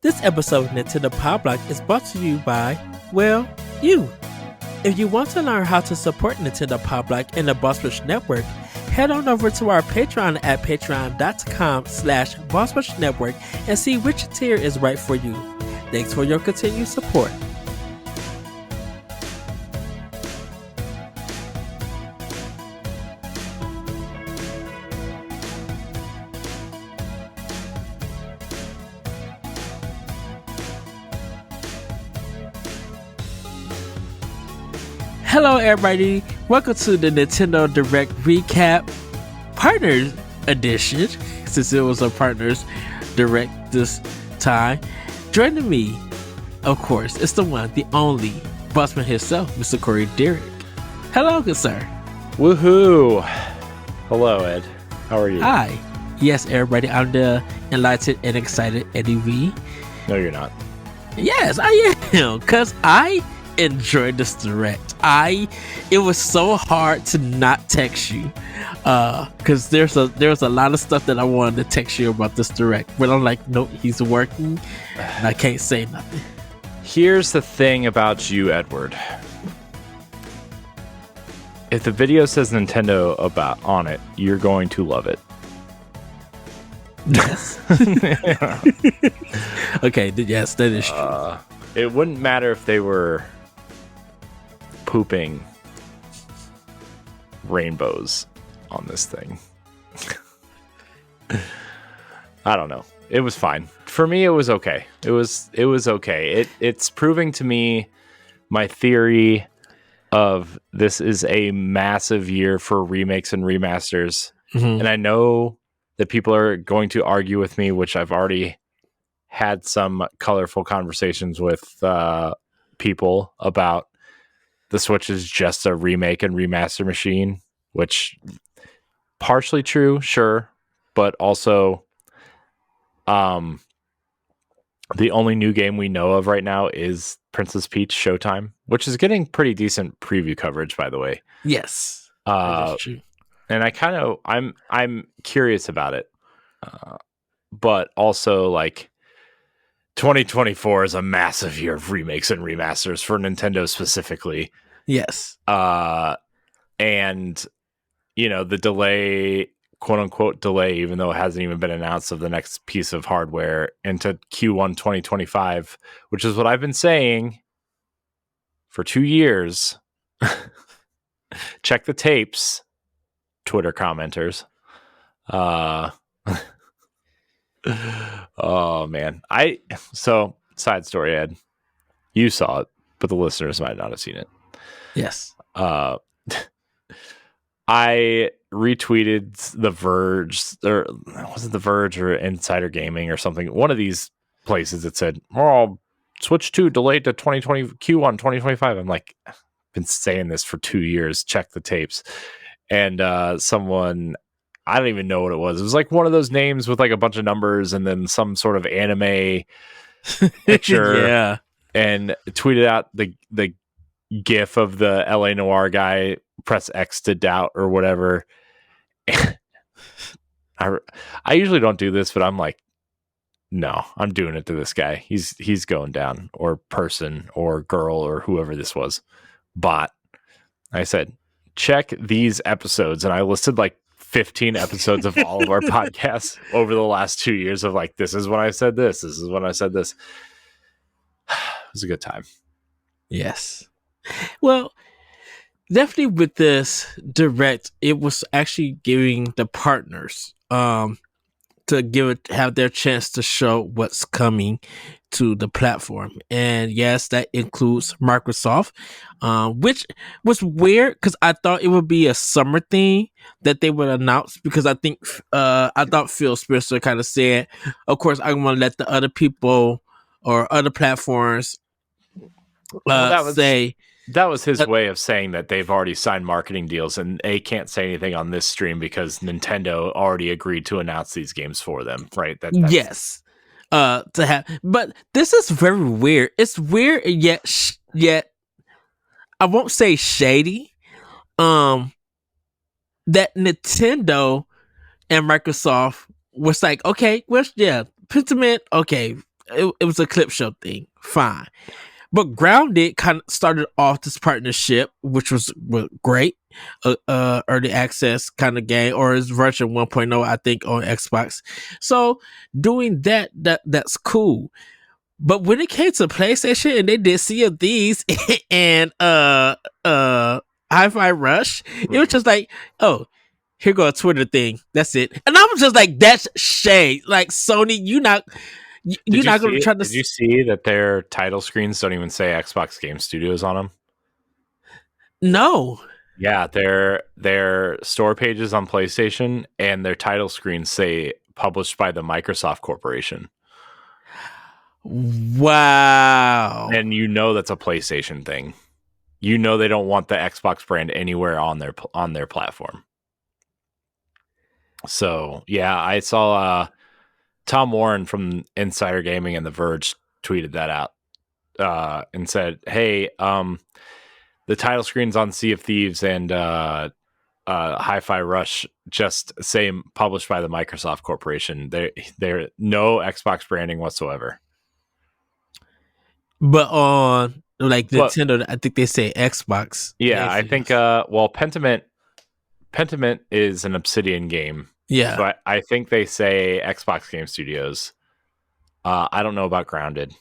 This episode of Nintendo Pow Block is brought to you by, well, you. If you want to learn how to support Nintendo Pow Block and the Boss Rush Network, head on over to our Patreon at patreon.com/Boss Network and see which tier is right for you. Thanks for your continued support. Hello everybody, welcome to the Nintendo Direct Recap Partners Edition, since it was a Partners Direct this time. Joining me, of course, it's the one, the only, Bossman himself, Mr. Corey Dirrig. Hello, good sir. Woohoo! Hello, Ed. How are you? Hi. Yes, everybody, I'm the enlightened and excited Eddie V. No, you're not. Yes, I am, because I enjoyed this direct. It was so hard to not text you, because there was a lot of stuff that I wanted to text you about this direct, but I'm like, nope, he's working, and I can't say nothing. Here's the thing about you, Edward. If the video says Nintendo on it, you're going to love it. Yes. Okay. Yes, that is true. It wouldn't matter if they were pooping rainbows on this thing. I don't know. It was fine. For me, it was okay. It was okay. It's proving to me my theory of this is a massive year for remakes and remasters. Mm-hmm. And I know that people are going to argue with me, which I've already had some colorful conversations with people about. The Switch is just a remake and remaster machine, which partially true, sure, but also the only new game we know of right now is Princess Peach Showtime, which is getting pretty decent preview coverage, by the way. Yes, that is true. And I'm curious about it, but also like 2024 is a massive year of remakes and remasters for Nintendo specifically. Yes. And you know, the delay, quote unquote delay, even though it hasn't even been announced, of the next piece of hardware into Q1 2025, which is what I've been saying for 2 years. Check the tapes, Twitter commenters. Oh man. So side story, Ed. You saw it, but the listeners might not have seen it. Yes. I retweeted The Verge, or was it The Verge or Insider Gaming or something? One of these places that said, "Oh, Switch 2 delayed to 2020 Q1 2025." I'm like, I've been saying this for 2 years. Check the tapes. And someone, I don't even know what it was. It was like one of those names with like a bunch of numbers and then some sort of anime picture. Yeah. And tweeted out the GIF of the LA Noir guy, press X to doubt or whatever. I usually don't do this, but I'm like, no, I'm doing it to this guy. He's going down, or person or girl or whoever this was. Bot. I said, check these episodes, and I listed like 15 episodes of all of our podcasts over the last 2 years of like, this is when I said this. This is when I said this. It was a good time. Yes. Well, definitely with this direct, it was actually giving the partners to have their chance to show what's coming to the platform. And yes, that includes Microsoft, which was weird because I thought it would be a summer thing that they would announce, because I thought Phil Spencer kind of said, of course, I'm going to let the other people or other platforms say. That was his way of saying that they've already signed marketing deals and they can't say anything on this stream because Nintendo already agreed to announce these games for them, right? Yes. To have, but this is very weird. It's weird, yet I won't say shady. That Nintendo and Microsoft was like, okay, well, yeah, Pentiment, okay, it was a clip show thing. Fine. But Grounded kind of started off this partnership, which was great. Early access kind of game, or is version 1.0, I think, on Xbox. So doing that's cool. But when it came to PlayStation and they did Sea of Thieves and Hi-Fi Rush, it was just like, oh, here go a Twitter thing. That's it. And I was just like, that's shade. Like, Sony, you're not going to try to. Did you see that their title screens don't even say Xbox Game Studios on them? No. Yeah, their store pages on PlayStation and their title screens say published by the Microsoft Corporation. Wow. And you know that's a PlayStation thing. You know they don't want the Xbox brand anywhere on their platform. So, yeah, I saw Tom Warren from Insider Gaming and The Verge tweeted that out and said, hey, the title screens on Sea of Thieves and Hi-Fi Rush just say published by the Microsoft Corporation. They're no Xbox branding whatsoever. But on Nintendo, I think they say Xbox. Yeah, I think Pentiment is an Obsidian game. Yeah. But I think they say Xbox Game Studios. I don't know about Grounded.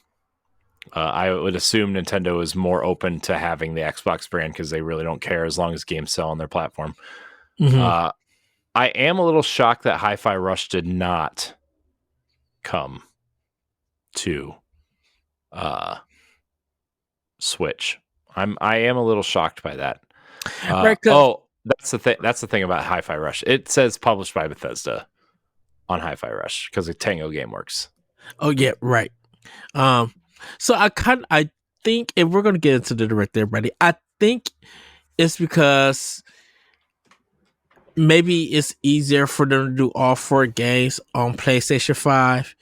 I would assume Nintendo is more open to having the Xbox brand because they really don't care as long as games sell on their platform. Mm-hmm. I am a little shocked that Hi-Fi Rush did not come to Switch. I am a little shocked by that. Right, that's the thing. That's the thing about Hi-Fi Rush. It says published by Bethesda on Hi-Fi Rush because of Tango Gameworks. Oh yeah, right. So I think, if we're gonna get into the direct, everybody, I think it's because maybe it's easier for them to do all 4 games on PlayStation 5,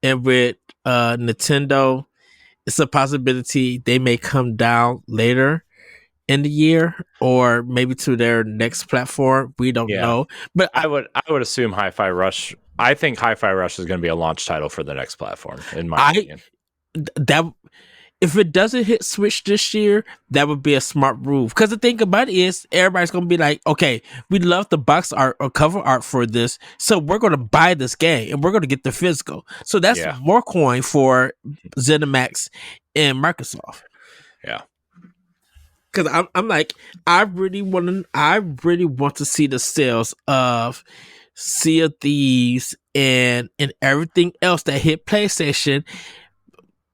and with Nintendo, it's a possibility they may come down later in the year or maybe to their next platform. We don't know, but I would assume Hi-Fi Rush. I think Hi-Fi Rush is going to be a launch title for the next platform, in my opinion. That if it doesn't hit Switch this year, that would be a smart move. Because the thing about it is, everybody's going to be like, okay, we love the box art or cover art for this, so we're going to buy this game and we're going to get the physical. So that's more coin for ZeniMax and Microsoft. Yeah. Because I'm like, I really want to see the sales of Sea of Thieves and everything else that hit PlayStation.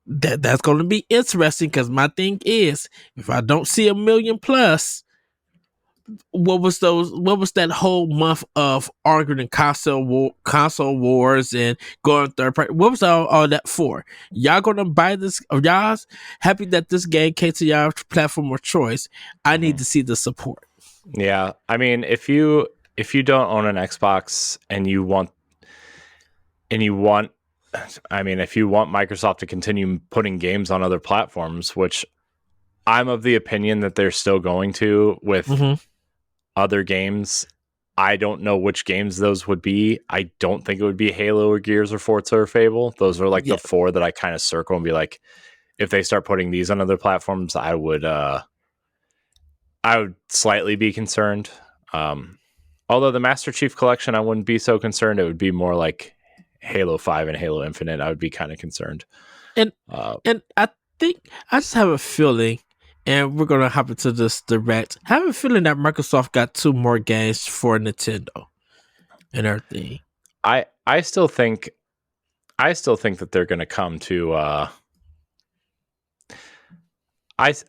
That's going to be interesting, because my thing is, if I don't see 1 million plus, what was that whole month of arguing console wars and going third party? What was all that for? Y'all gonna buy this? Are y'all happy that this game came to y'all platform of choice? I need to see the support. Yeah, I mean, if you don't own an Xbox and you want, I mean, if you want Microsoft to continue putting games on other platforms, which I'm of the opinion that they're still going to with other games, I don't know which games those would be. I don't think it would be Halo or Gears or Forza or Fable. Those are like the 4 that I kind of circle and be like, if they start putting these on other platforms, I would slightly be concerned. Although the Master Chief Collection, I wouldn't be so concerned. It would be more like Halo 5 and Halo Infinite. I would be kind of concerned. And I think I just have a feeling, and we're gonna hop into this direct. I have a feeling that Microsoft got 2 more games for Nintendo and everything. I still think that they're gonna come to let's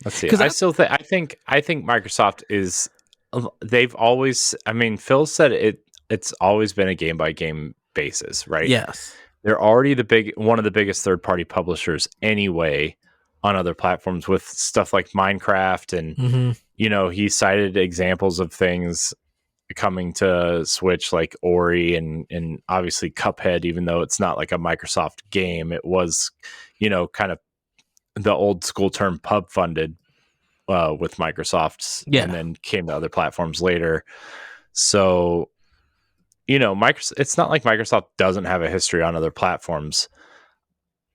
see. I think Microsoft is. They've always. I mean, Phil said it's always been a game by game basis, right? Yes. They're already one of the biggest third party publishers anyway on other platforms with stuff like Minecraft, and he cited examples of things coming to Switch like Ori and obviously Cuphead, even though it's not like a Microsoft game. It was, kind of the old school term pub funded with Microsoft, and then came to other platforms later. So, Microsoft, it's not like Microsoft doesn't have a history on other platforms.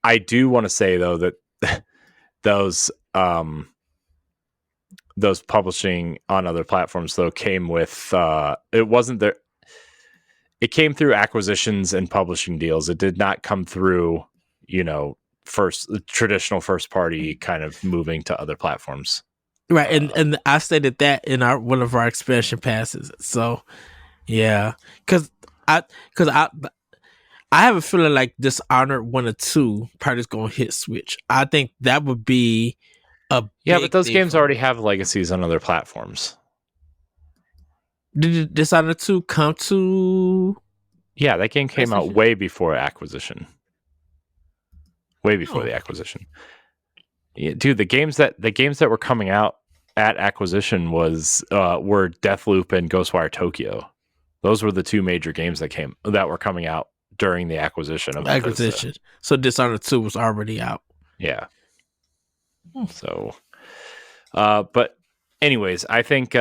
I do want to say though that those publishing on other platforms though came with it wasn't there. It came through acquisitions and publishing deals. It did not come through, traditional first party kind of moving to other platforms. Right, and I stated that in one of our expansion passes. So, yeah, because I have a feeling like Dishonored 1 or 2 probably is going to hit Switch. I think that would be a but those games already have legacies on other platforms. Did Dishonored 2 come to? Yeah, that game came out way before acquisition. Way before the acquisition. Yeah, dude, the games that were coming out at acquisition were Deathloop and Ghostwire Tokyo. Those were the two major games that were coming out during the acquisition of acquisition. So Dishonored 2 was already out. Yeah. So, but anyways, I think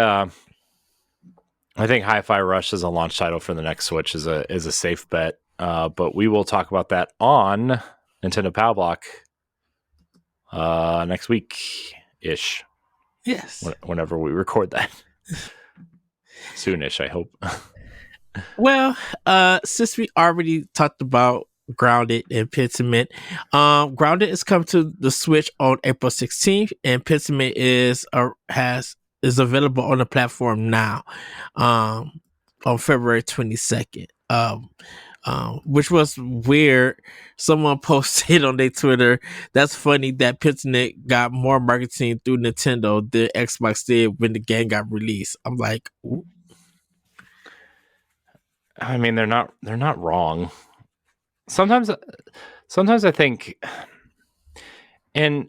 Hi-Fi Rush as a launch title for the next Switch is a safe bet. But we will talk about that on Nintendo Pow Block next week ish. Yes. Whenever we record that. Soonish, I hope. Well, since we already talked about Grounded and Pentiment, Grounded is coming to the Switch on April 16th, and Pentiment is available on the platform now, on February 22nd. Which was weird. Someone posted on their Twitter, "That's funny that Pentiment got more marketing through Nintendo than Xbox did when the game got released." I'm like, ooh. I mean, they're not wrong. Sometimes I think, and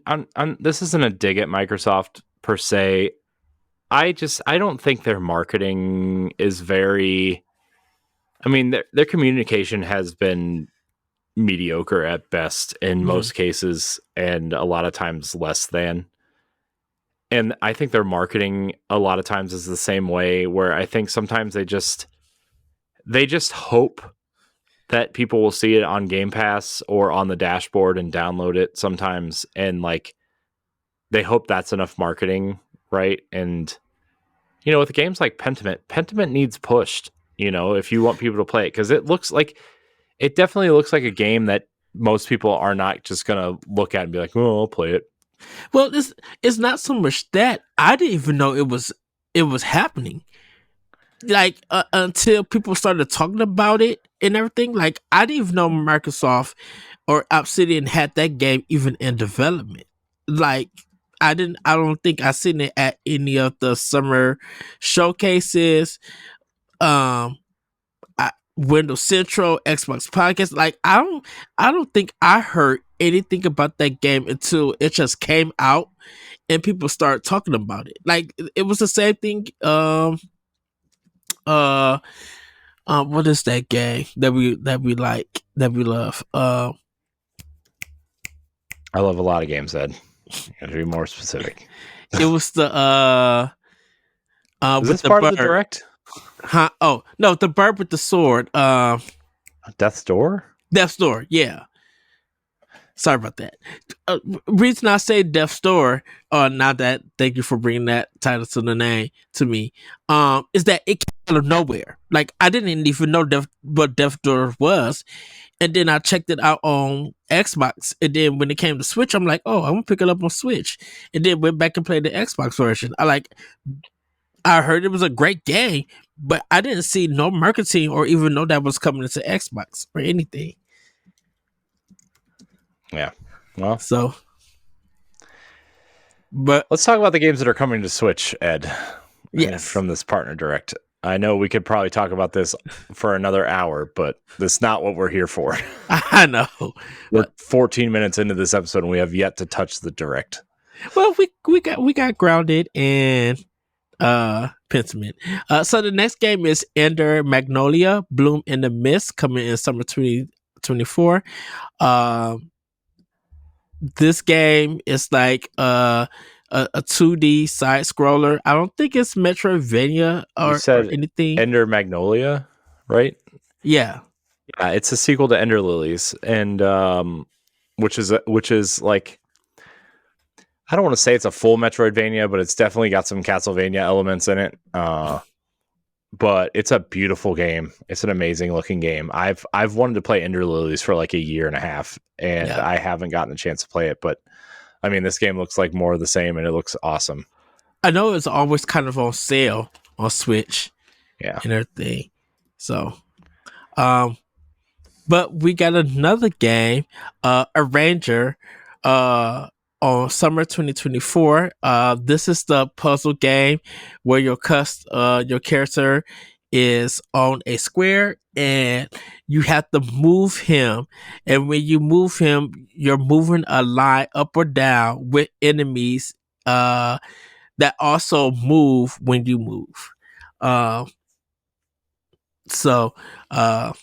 this isn't a dig at Microsoft per se. I don't think their marketing is very. I mean, their communication has been mediocre at best in most cases, and a lot of times less than. And I think their marketing a lot of times is the same way, where I think sometimes they just hope that people will see it on Game Pass or on the dashboard and download it sometimes, and like they hope that's enough marketing, right? And with games like Pentiment needs pushed. If you want people to play it, because it definitely looks like a game that most people are not just gonna look at and be like, "Oh, I'll play it." Well, it's not so much that I didn't even know it was happening. Like until people started talking about it and everything, like I didn't even know Microsoft or Obsidian had that game even in development. Like I don't think I seen it at any of the summer showcases. Windows Central, Xbox Podcast. Like I don't think I heard anything about that game until it just came out and people started talking about it. Like it was the same thing. What is that game that we love? I love a lot of games, Ed. Gotta be more specific. It was the is this part of the direct? Huh? Oh no, the bird with the sword. Death's Door. Death's Door. Yeah. Sorry about that. Reason I say Death's Door, not that. Thank you for bringing that title to me. Is that it came out of nowhere. Like I didn't even know what Death's Door was, and then I checked it out on Xbox, and then when it came to Switch, I'm like, oh, I'm gonna pick it up on Switch, and then went back and played the Xbox version. I heard it was a great game, but I didn't see no marketing or even know that was coming into Xbox or anything. Yeah. Well, but let's talk about the games that are coming to Switch, Ed. Yes. From this partner direct. I know we could probably talk about this for another hour, but that's not what we're here for. I know. We're 14 minutes into this episode and we have yet to touch the direct. Well, we got Grounded and Pentiment. So the next game is Ender Magnolia Bloom in the Mist, coming in summer 2024. This game is like a 2D side scroller. I don't think it's Metroidvania or anything. Ender Magnolia, right? Yeah. It's a sequel to Ender Lilies, and which is like, I don't want to say it's a full Metroidvania, but it's definitely got some Castlevania elements in it. But it's a beautiful game. It's an amazing looking game. I've wanted to play Ender Lilies for like a year and a half, and I haven't gotten a chance to play it. But I mean, this game looks like more of the same, and it looks awesome. I know it's always kind of on sale on Switch, and everything. So, but we got another game, Arranger, on summer 2024. This is the puzzle game where your character is on a square and you have to move him. And when you move him, you're moving a line up or down with enemies that also move when you move. So that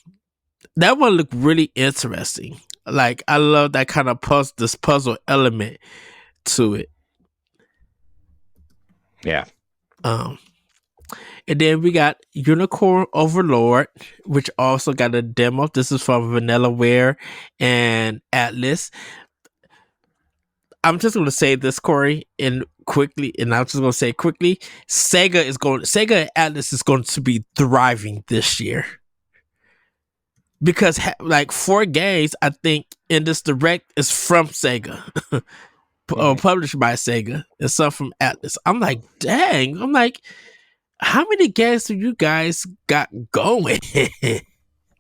one looked really interesting. Like, I love that kind of puzzle element to it. Yeah. And then we got Unicorn Overlord, which also got a demo. This is from Vanillaware and Atlas. I'm just going to say this, Corey, and I'm just going to say quickly, Sega and Atlas is going to be thriving this year. Because like 4 games, I think, in this direct is from Sega, or published by Sega, and some from Atlas. I'm like, dang! I'm like, how many games do you guys got going?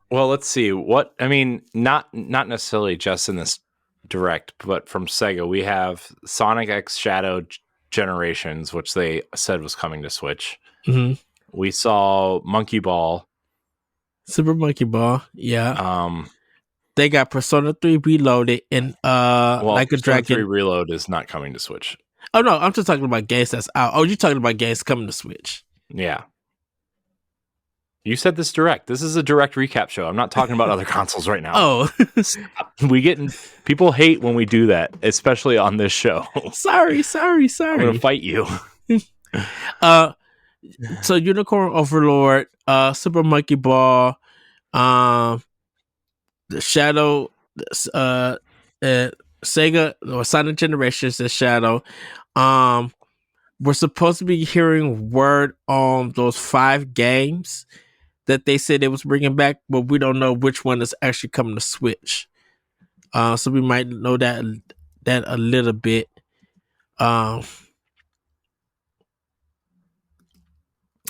Well, let's see. What I mean, not necessarily just in this direct, but from Sega, we have Sonic X Shadow Generations, which they said was coming to Switch. Mm-hmm. We saw Monkey Ball. Super Monkey Ball, yeah. They got Persona 3 Reloaded and Like a Persona Dragon 3 Reload is not coming to Switch. Oh no, I'm just talking about games that's out. Oh, you're talking about games coming to Switch. Yeah. You said this direct. This is a direct recap show. I'm not talking about other consoles right now. Oh. People hate when we do that, especially on this show. Sorry. I'm gonna fight you. So Unicorn Overlord, Super Monkey Ball, the Shadow, Sega or Sonic Generations, the Shadow. We're supposed to be hearing word on those 5 games that they said they was bringing back, but we don't know which one is actually coming to Switch. So we might know that a little bit. Yeah.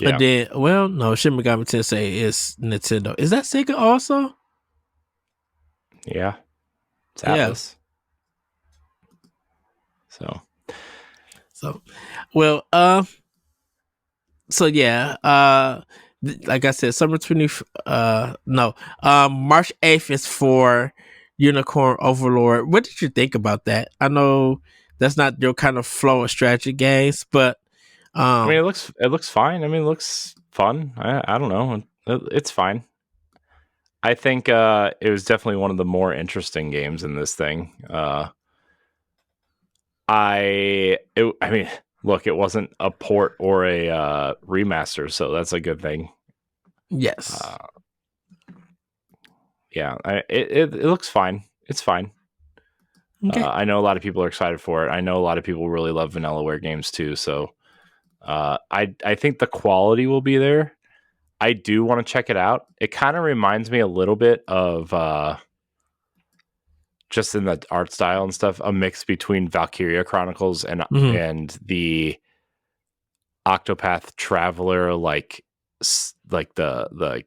And then, no, Shin Megami Tensei is Nintendo. Is that Sega also? Yeah. It's Atlas. Yeah. Like I said, March 8th is for Unicorn Overlord. What did you think about that? I know that's not your kind of flow of strategy games, but I mean, it looks fine. I mean, it looks fun. I don't know. It's fine. I think it was definitely one of the more interesting games in this thing. I mean, look, it wasn't a port or a remaster, so that's a good thing. Yes. Yeah, it looks fine. It's fine. Okay. I know a lot of people are excited for it. I know a lot of people really love Vanillaware games too. So I think the quality will be there. I do want to check it out. It kind of reminds me a little bit of just in the art style and stuff, a mix between Valkyria Chronicles and the Octopath Traveler, like the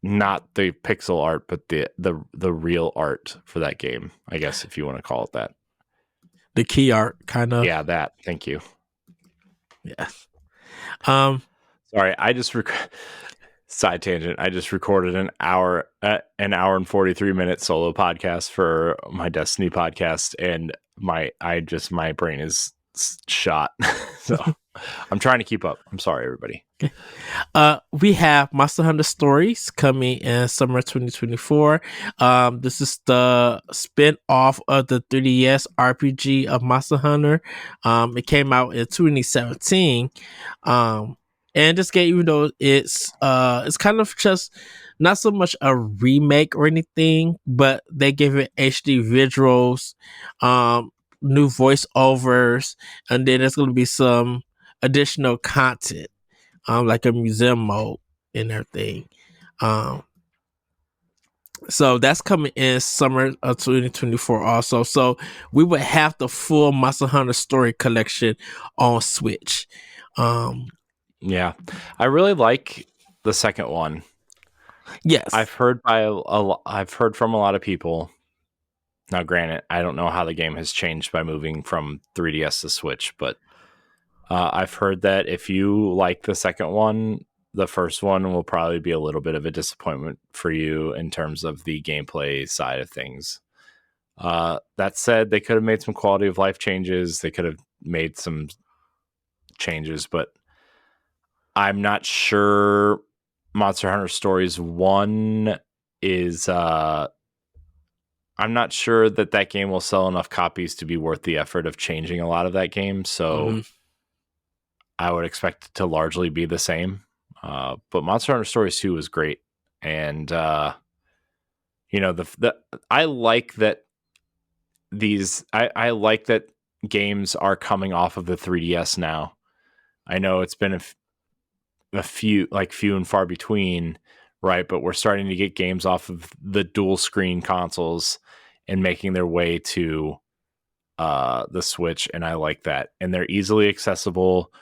not the pixel art, but the real art for that game, I guess, if you want to call it that. The key art, kind of. Yeah, that. Thank you. Yeah. Sorry, side tangent. I just recorded an hour and 43 minute solo podcast for my Destiny podcast, and my brain is shot. So I'm trying to keep up. I'm sorry, everybody. Okay. We have Monster Hunter Stories coming in summer 2024. This is the spin-off of the 3DS RPG of Monster Hunter. It came out in 2017. And this game, even though it's kind of just not so much a remake or anything, but they give it HD visuals, um, new voiceovers, and then there's going to be some additional content, like a museum mode and everything. Um, so that's coming in summer of 2024 also. So we would have the full Monster Hunter Story collection on Switch. Yeah, I really like the second one. Yes. I've heard I've heard from a lot of people. Now, granted, I don't know how the game has changed by moving from 3DS to Switch, but I've heard that if you like the second one, the first one will probably be a little bit of a disappointment for you in terms of the gameplay side of things. That said, they could have made some quality of life changes. They could have made some changes, but I'm not sure Monster Hunter Stories 1 is I'm not sure that game will sell enough copies to be worth the effort of changing a lot of that game. So I would expect it to largely be the same. But Monster Hunter Stories 2 was great. And, you know, I like that I like that games are coming off of the 3DS now. I know it's been a few and far between, right? But we're starting to get games off of the dual screen consoles and making their way to the Switch, and I like that. And they're easily accessible.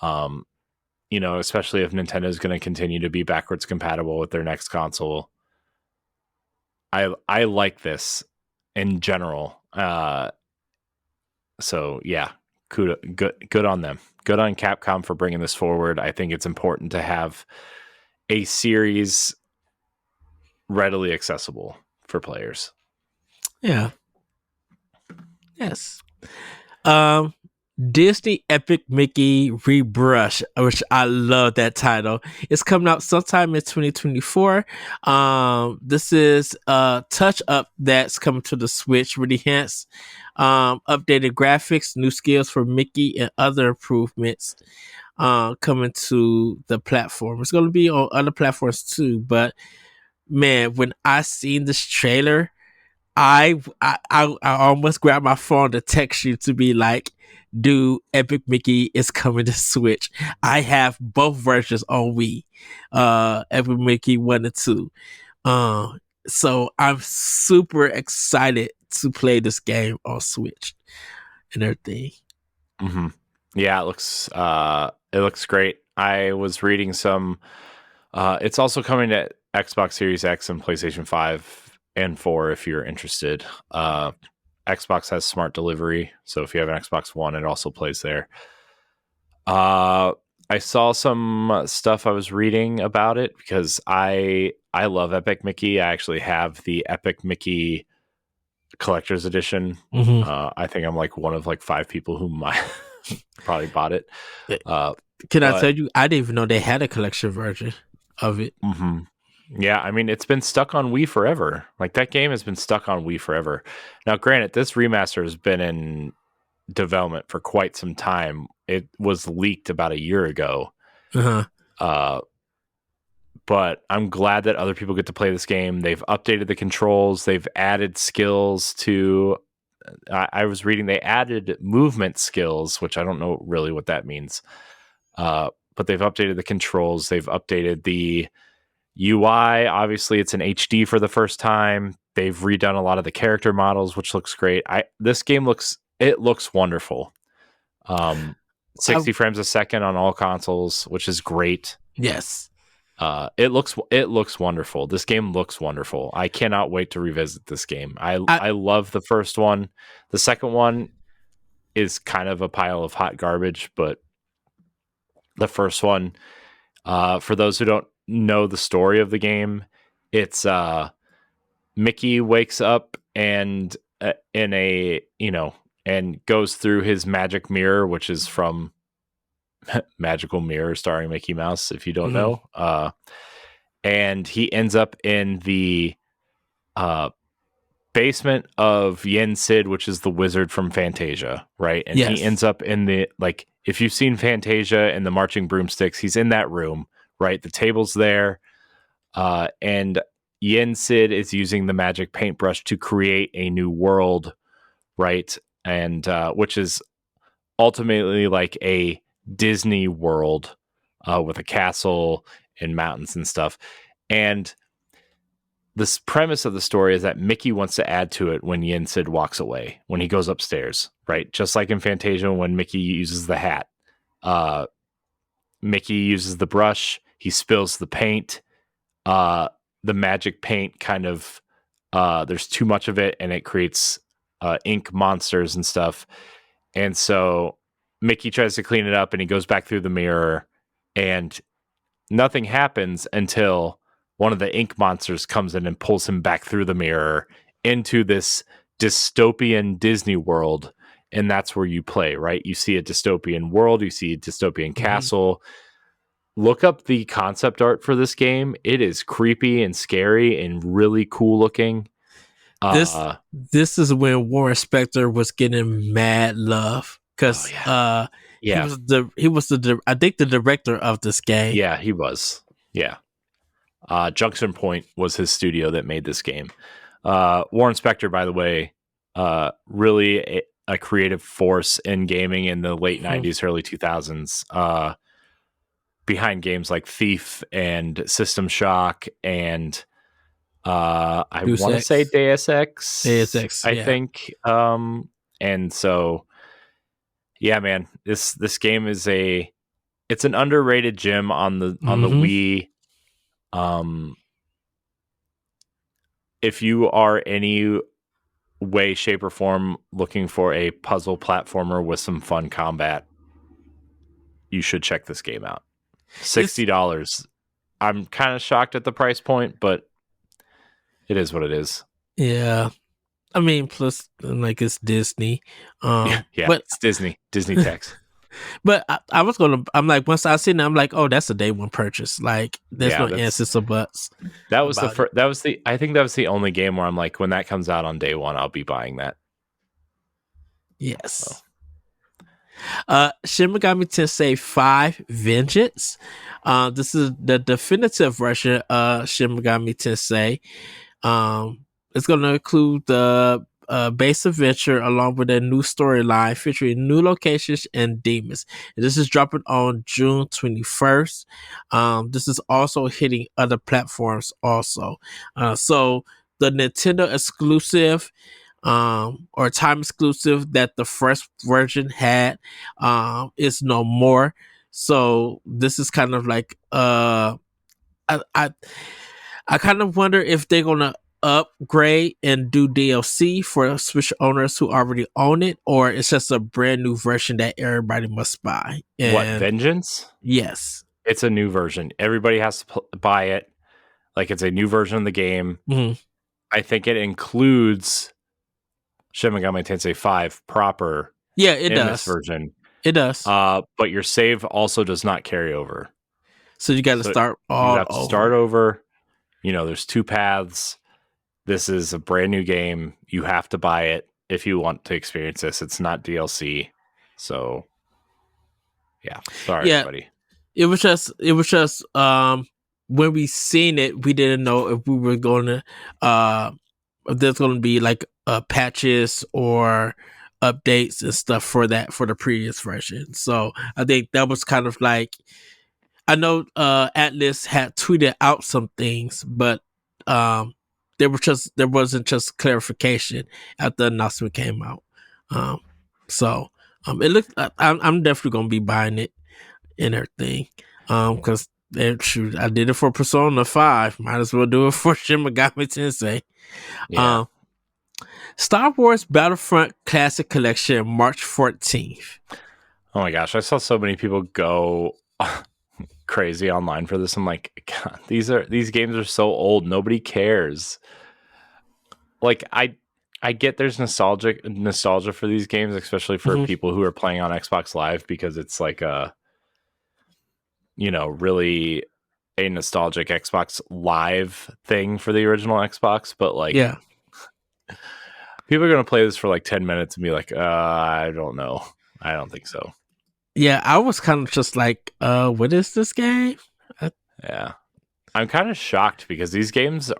You know, especially if Nintendo is going to continue to be backwards compatible with their next console. I like this in general. So yeah, good on them. Good on Capcom for bringing this forward. I think it's important to have a series readily accessible for players. Yeah. Yes. Disney Epic Mickey Rebrush, which I love that title. It's coming out sometime in 2024. This is a touch up that's coming to the Switch, really hence updated graphics, new skills for Mickey, and other improvements coming to the platform. It's going to be on other platforms too, but man, when I seen this trailer, I almost grabbed my phone to text you to be like, dude, Epic Mickey is coming to Switch. I have both versions on Wii, Epic Mickey 1 and 2. So I'm super excited to play this game on Switch and everything. Mm-hmm. Yeah, it looks great. I was reading some. It's also coming to Xbox Series X and PlayStation 5 and 4 if you're interested. Xbox has smart delivery, so if you have an Xbox One, it also plays there. I saw some stuff I was reading about it because I love Epic Mickey. I actually have the Epic Mickey Collector's Edition. I think I'm like one of like 5 people who might probably bought it. Can I tell you, I didn't even know they had a collection version of it. Mm-hmm. Yeah, I mean, it's been stuck on Wii forever. Like, that game has been stuck on Wii forever. Now, granted, this remaster has been in development for quite some time. It was leaked about a year ago. But I'm glad that other people get to play this game. They've updated the controls. They've added skills to... I was reading they added movement skills, which I don't know really what that means. But they've updated the controls. They've updated the UI. Obviously, it's in HD for the first time. They've redone a lot of the character models, which looks great. This game looks wonderful. 60 frames a second on all consoles, which is great. Yes. It looks wonderful. This game looks wonderful. I cannot wait to revisit this game. I love the first one. The second one is kind of a pile of hot garbage, but the first one, for those who don't know the story of the game, it's Mickey wakes up and and goes through his magic mirror, which is from Magical Mirror starring Mickey Mouse, if you don't know. And he ends up in the basement of Yen Sid, which is the wizard from Fantasia, right? And he ends up in the, like, if you've seen Fantasia and the marching broomsticks, he's in that room, right? The table's there. And Yin Sid is using the magic paintbrush to create a new world, right? And which is ultimately like a Disney world with a castle and mountains and stuff. And this premise of the story is that Mickey wants to add to it when Yin Sid walks away, when he goes upstairs, right? Just like in Fantasia when Mickey uses the hat. Mickey uses the brush, he spills the paint. The magic paint kind of, there's too much of it and it creates ink monsters and stuff. And so Mickey tries to clean it up and he goes back through the mirror and nothing happens until one of the ink monsters comes in and pulls him back through the mirror into this dystopian Disney world. And that's where you play, right? You see a dystopian world, you see a dystopian castle. Look up the concept art for this game. It is creepy and scary and really cool looking. This is when Warren Spector was getting mad love because he was the director of this game. Yeah, he was. Yeah. Junction Point was his studio that made this game. Warren Spector, by the way, really a creative force in gaming in the late 90s, early 2000s. Behind games like Thief and System Shock and I want to say Deus Ex. I think. And so, yeah, man, this game is it's an underrated gem on the Wii. If you are any way, shape, or form looking for a puzzle platformer with some fun combat, you should check this game out. $60. I'm kind of shocked at the price point, but it is what it is. Yeah. I mean, plus, like, it's Disney. But it's Disney tax. But I'm like, once I seen it, I'm like, oh, that's a day one purchase. Like, there's no ands or buts. I think that was the only game where I'm like, when that comes out on day one, I'll be buying that. Yes. So. Shin Megami Tensei 5 Vengeance. This is the definitive version of Shin Megami Tensei. It's going to include the base adventure along with a new storyline featuring new locations and demons. And this is dropping on June 21st. This is also hitting other platforms also. So the Nintendo exclusive or time exclusive that the first version had is no more. So this is kind of like I kind of wonder if they're gonna upgrade and do DLC for Switch owners who already own it, or it's just a brand new version that everybody must buy. And what, Vengeance? Yes, it's a new version. Everybody has to buy it. Like, it's a new version of the game. Mm-hmm. I think it includes Shin Megami Tensei 5 proper. Yeah, it does. This version. It does. But your save also does not carry over. So you got to start all over. You have to start over. You know, there's two paths. This is a brand new game. You have to buy it if you want to experience this. It's not DLC. So, yeah. Sorry, everybody. It was just when we seen it, we didn't know if we were going to if there's going to be like patches or updates and stuff for the previous version. So I think that was kind of like, I know Atlas had tweeted out some things, but there wasn't just clarification after the announcement came out. So it looked, I'm definitely gonna be buying it and everything. Because I did it for Persona 5. Might as well do it for Shin Megami Tensei. Yeah. Star Wars Battlefront Classic Collection, March 14th. Oh my gosh, I saw so many people go crazy online for this. I'm like, God, these games are so old, nobody cares. Like, I get there's nostalgia for these games, especially for people who are playing on Xbox Live, because it's like really a nostalgic Xbox Live thing for the original Xbox. But like, yeah, people are gonna play this for like 10 minutes and be like, I don't know, I don't think so. Yeah, I was kind of just like, what is this game? Yeah. I'm kind of shocked because these games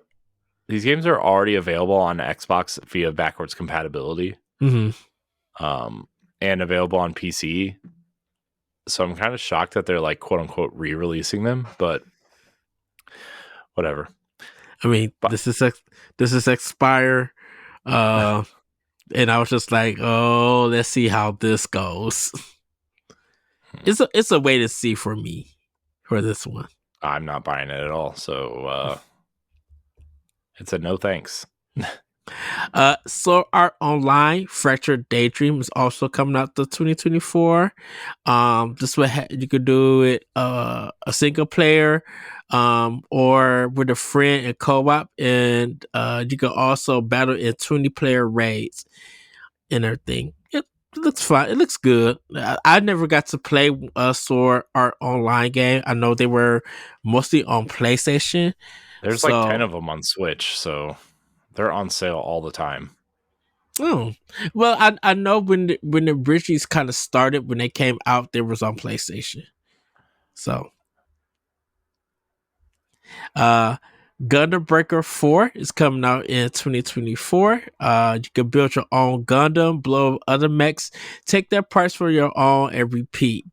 are already available on Xbox via backwards compatibility, Mm-hmm. and available on PC. So I'm kind of shocked that they're like quote unquote re-releasing them, but whatever. I mean, But this is Expire, uh, and I was just like, oh, let's see how this goes. It's a way to see for me for this one. I'm not buying it at all. So it's a no thanks. So our online Fractured Daydream is also coming out to 2024. This way you could do it a single player, or with a friend in co-op, and you can also battle in 20-player raids and everything. It looks fun. It looks good. I never got to play a Sword Art Online game. I know they were mostly on PlayStation. There's like 10 So, of them on Switch, so they're on sale all the time. oh, well, I know when the Bridges kind of started, when they came out, they was on PlayStation. So, uh, Gundam Breaker 4 is coming out in 2024. You can build your own Gundam, blow up other mechs, take their parts for your own, and repeat.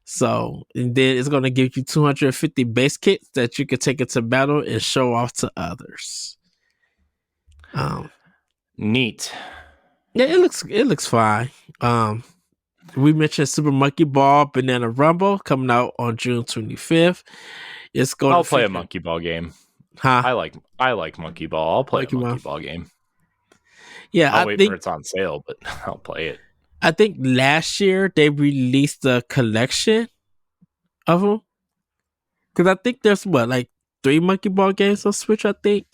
So, and then it's going to give you 250 base kits that you can take into battle and show off to others. Neat. Yeah, it looks fine. We mentioned Super Monkey Ball Banana Rumble coming out on June 25th. It's going I'll to play a feature, monkey ball game. huh? I like monkey ball. I'll play Monkey a monkey Ball. ball game. Yeah, I'll wait for it's on sale, but I'll play it. I think last year they released a collection of them, because I think there's what, like 3 Monkey Ball games on Switch. I think.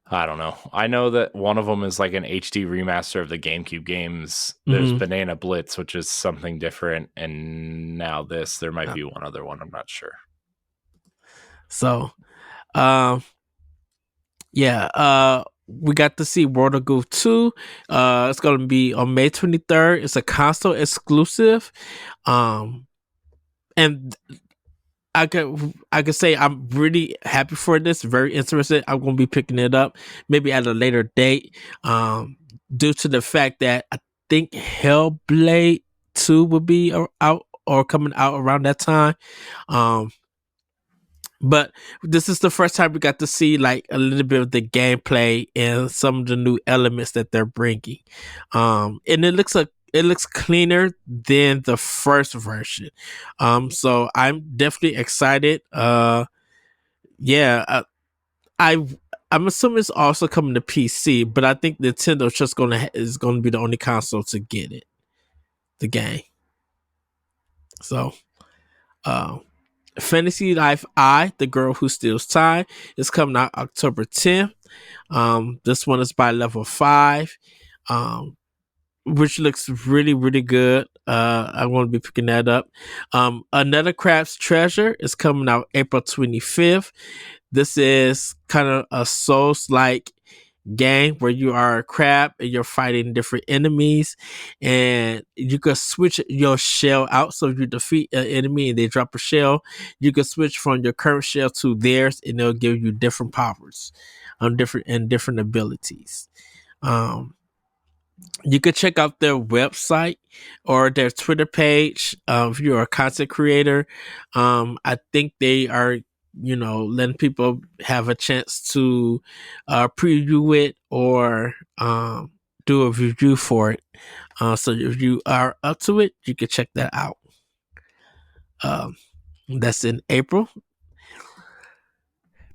I don't know. I know that one of them is like an HD remaster of the GameCube games. There's Mm-hmm. Banana Blitz, which is something different, and now this. There might Yeah. be one other one. I'm not sure. So, yeah, we got to see World of Goof 2. It's gonna be on May 23rd. It's a console exclusive. And I could say I'm really happy for this, very interested. I'm gonna be picking it up maybe at a later date. Due to the fact that I think Hellblade 2 will be out or coming out around that time. But this is the first time we got to see like a little bit of the gameplay and some of the new elements that they're bringing. And it looks cleaner than the first version. So I'm definitely excited. Yeah, I I'm assuming it's also coming to PC, but I think Nintendo is gonna be the only console to get it, the game. So, uh, Fantasy Life I, The Girl Who Steals Time, is coming out October 10th. This one is by level 5, which looks really, really good. I want to be picking that up. Another Crab's Treasure is coming out April 25th. This is kind of a Souls-like game where you are a crab and you're fighting different enemies, and you can switch your shell out. So if you defeat an enemy and they drop a shell, you can switch from your current shell to theirs, and they'll give you different powers, different abilities. You could check out their website or their Twitter page. If you're a content creator, I think they are, letting people have a chance to preview it or do a review for it. So if you are up to it, you can check that out. That's in April.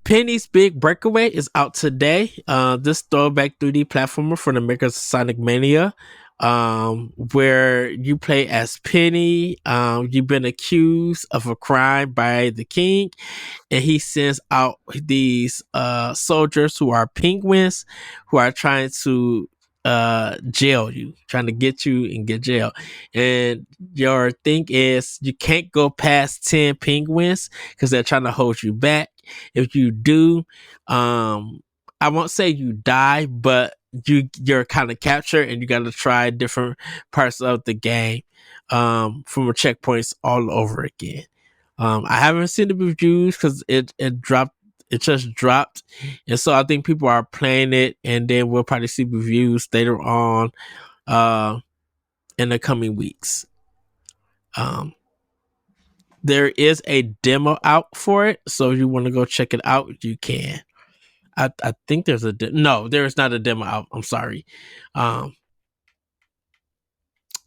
Penny's Big Breakaway is out today. This throwback 3D platformer for the makers of Sonic Mania, where you play as Penny. You've been accused of a crime by the king, and he sends out these soldiers who are penguins who are trying to jail you, trying to get you and get jail. And your thing is you can't go past 10 penguins because they're trying to hold you back. If you do, I won't say you die, but you're kind of captured and you got to try different parts of the game from checkpoints all over again. I haven't seen the reviews because it dropped. It just dropped, and so I think people are playing it, and then we'll probably see reviews later on, uh, in the coming weeks. Um, there is a demo out for it, so if you want to go check it out, you can. I think there's no, there is not a demo out. I'm sorry. Um,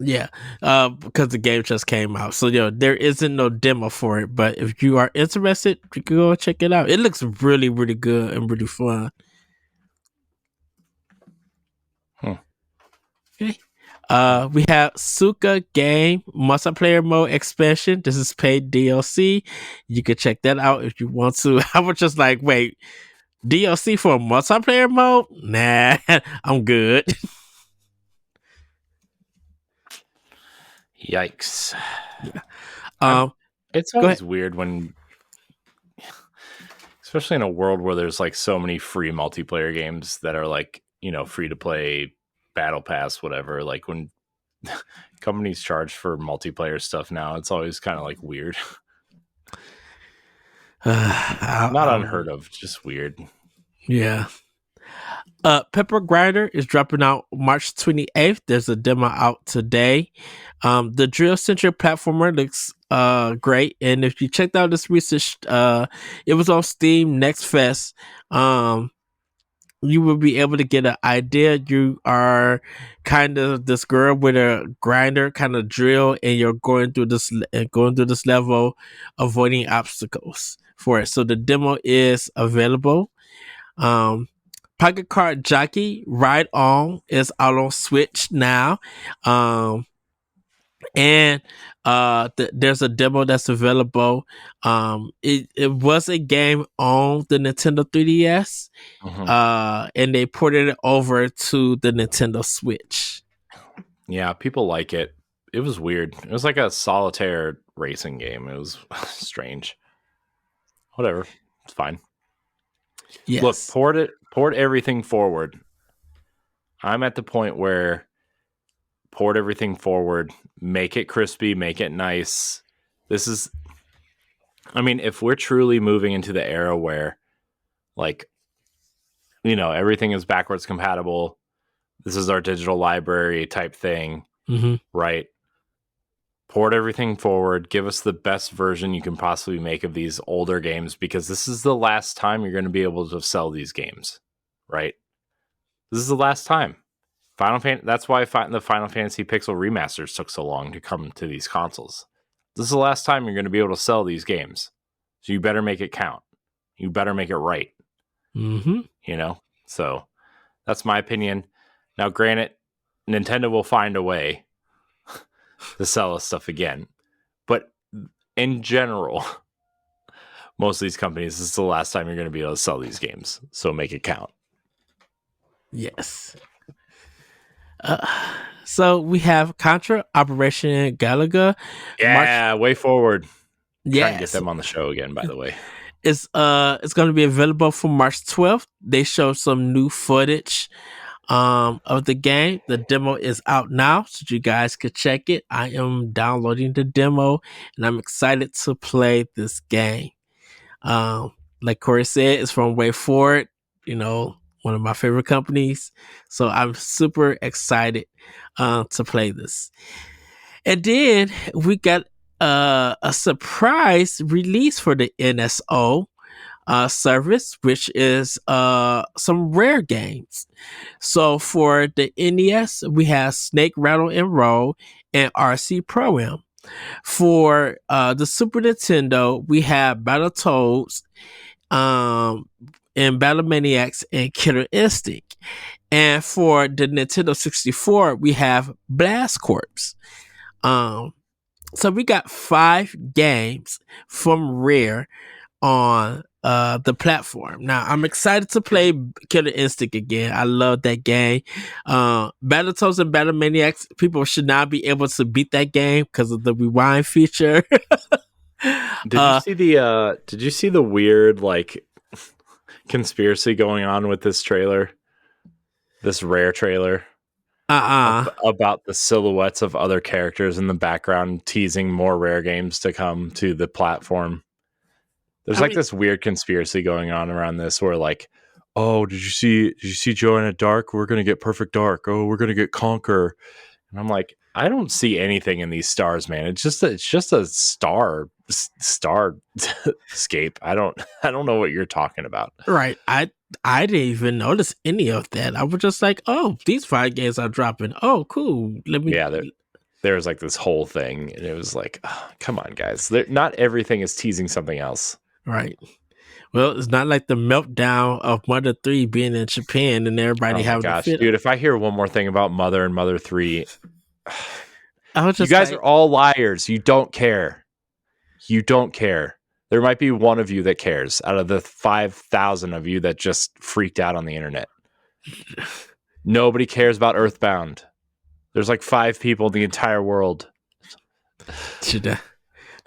yeah, because the game just came out, so there isn't no demo for it. But if you are interested, you can go check it out. It looks really, really good and really fun. Okay. We have Suka Game Multiplayer Mode Expansion. This is paid DLC. You can check that out if you want to. I was just like, wait, DLC for a multiplayer mode? Nah, I'm good. Yikes. Yeah. It's always weird when, especially in a world where there's like so many free multiplayer games that are like, free to play, battle pass, whatever. Like when companies charge for multiplayer stuff now, it's always kind of like weird. Not unheard of, just weird. Yeah. Pepper Grinder is dropping out March 28th. There's a demo out today. The drill centric platformer looks great, and if you checked out this research, it was on Steam Next Fest. You will be able to get an idea. You are kind of this girl with a grinder, kind of drill, and you're going through this level, avoiding obstacles for it. So the demo is available. Pocket Card Jockey Ride On is out on Switch now. And there's a demo that's available. It was a game on the Nintendo 3DS, and they ported it over to the Nintendo Switch. Yeah, people like it. It was weird. It was like a solitaire racing game. It was strange. Whatever, it's fine. Yes. Look, port everything forward. I'm at the point where port everything forward, make it crispy, make it nice. If we're truly moving into the era where, like, everything is backwards compatible, this is our digital library type thing, right? Port everything forward, give us the best version you can possibly make of these older games, because this is the last time you're going to be able to sell these games, right? This is the last time. That's why the Final Fantasy Pixel remasters took so long to come to these consoles. This is the last time you're going to be able to sell these games. So you better make it count. You better make it right. So that's my opinion. Now, granted, Nintendo will find a way to sell us stuff again. But in general, most of these companies, this is the last time you're going to be able to sell these games. So make it count. Yes. So we have Contra Operation Galaga. Yeah, way forward. Yeah, trying to get them on the show again, by the way. It's going to be available for March 12th. They showed some new footage of the game. The demo is out now, so you guys could check it. I am downloading the demo, and I'm excited to play this game. Like Corey said, it's from Way Forward, one of my favorite companies. So I'm super excited to play this. And then we got a surprise release for the NSO service, which is some rare games. So for the NES, we have Snake, Rattle, and Roll and RC Pro-Am. For the Super Nintendo, we have Battletoads, and Battle Maniacs and Killer Instinct. And for the Nintendo 64, we have Blast Corps. So we got 5 games from Rare on the platform. Now, I'm excited to play Killer Instinct again. I love that game. Battletoads and Battle Maniacs, people should not be able to beat that game because of the rewind feature. Did you see the weird, like, conspiracy going on with this trailer? This Rare trailer? about the silhouettes of other characters in the background, teasing more rare games to come to the platform. There's I like mean, this weird conspiracy going on around this where like, oh, did you see Joanna Dark? We're gonna get Perfect Dark. Oh, we're gonna get Conquer. And I'm like, I don't see anything in these stars, man. It's just a star scape. I don't know what you're talking about. right. I didn't even notice any of that. I was just like, oh, these 5 games are dropping. Oh, cool. Let me. Yeah, there was like this whole thing, and it was like, oh, come on, guys. Not everything is teasing something else. Right. Well, it's not like the meltdown of Mother 3 being in Japan and everybody Oh my having to gosh, fit. dude! If I hear one more thing about Mother and Mother 3, I was you just guys like, are all liars. You don't care. You don't care. There might be one of you that cares out of the 5,000 of you that just freaked out on the internet. Nobody cares about Earthbound. There's like 5 people in the entire world.